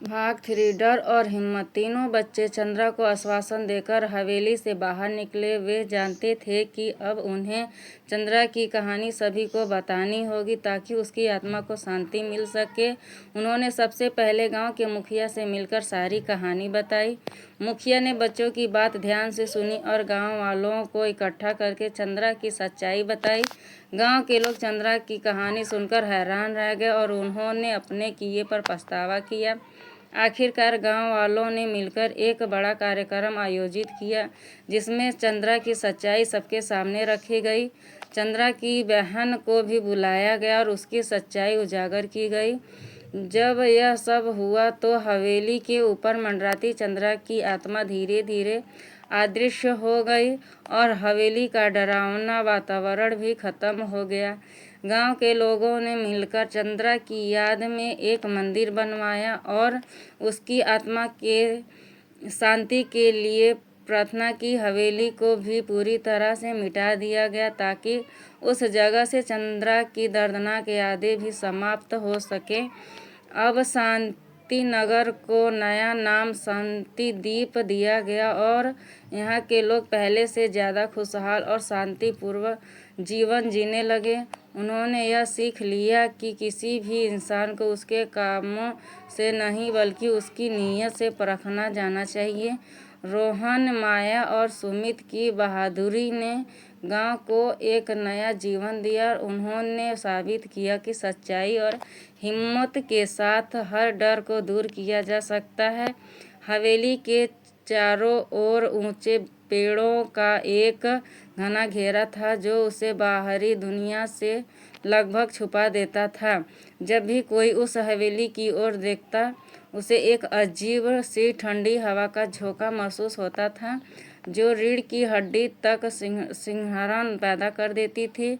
भाग 3। डर और हिम्मत। तीनों बच्चे चंद्रा को आश्वासन देकर हवेली से बाहर निकले। वे जानते थे कि अब उन्हें चंद्रा की कहानी सभी को बतानी होगी ताकि उसकी आत्मा को शांति मिल सके। उन्होंने सबसे पहले गांव के मुखिया से मिलकर सारी कहानी बताई। मुखिया ने बच्चों की बात ध्यान से सुनी और गांव वालों को इकट्ठा करके चंद्रा की सच्चाई बताई। गांव के लोग चंद्रा की कहानी सुनकर हैरान रह गए और उन्होंने अपने किए पर पछतावा किया। आखिरकार गांव वालों ने मिलकर एक बड़ा कार्यक्रम आयोजित किया जिसमें चंद्रा की सच्चाई सबके सामने रखी गई। चंद्रा की बहन को भी बुलाया गया और उसकी सच्चाई उजागर की गई। जब यह सब हुआ तो हवेली के ऊपर मंडराती चंद्रा की आत्मा धीरे धीरे अदृश्य हो गई और हवेली का डरावना वातावरण भी खत्म हो गया। गांव के लोगों ने मिलकर चंद्रा की याद में एक मंदिर बनवाया और उसकी आत्मा के शांति के लिए प्रार्थना की। हवेली को भी पूरी तरह से मिटा दिया गया ताकि उस जगह से चंद्रा की दर्दनाक यादें भी समाप्त हो सके। अब शांति नगर को नया नाम शांतिद्वीप दिया गया और यहाँ के लोग पहले से ज़्यादा खुशहाल और शांतिपूर्वक जीवन जीने लगे। उन्होंने यह सीख लिया कि किसी भी इंसान को उसके कामों से नहीं बल्कि उसकी नीयत से परखना जाना चाहिए। रोहन, माया और सुमित की बहादुरी ने गांव को एक नया जीवन दिया और उन्होंने साबित किया कि सच्चाई और हिम्मत के साथ हर डर को दूर किया जा सकता है। हवेली के चारों ओर ऊंचे पेड़ों का एक घना घेरा था जो उसे बाहरी दुनिया से लगभग छुपा देता था। जब भी कोई उस हवेली की ओर देखता उसे एक अजीब सी ठंडी हवा का झोंका महसूस होता था जो रीढ़ की हड्डी तक सिहरन पैदा कर देती थी।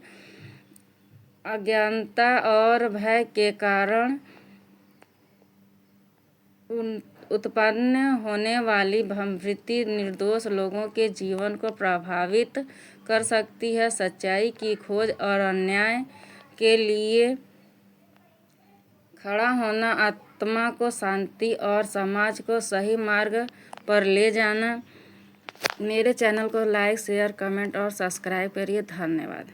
अज्ञानता और भय के कारण उत्पन्न होने वाली भ्रमिति निर्दोष लोगों के जीवन को प्रभावित कर सकती है। सच्चाई की खोज और अन्याय के लिए खड़ा होना, आत्मा को शांति और समाज को सही मार्ग पर ले जाना। मेरे चैनल को लाइक, शेयर, कमेंट और सब्सक्राइब करिए। धन्यवाद।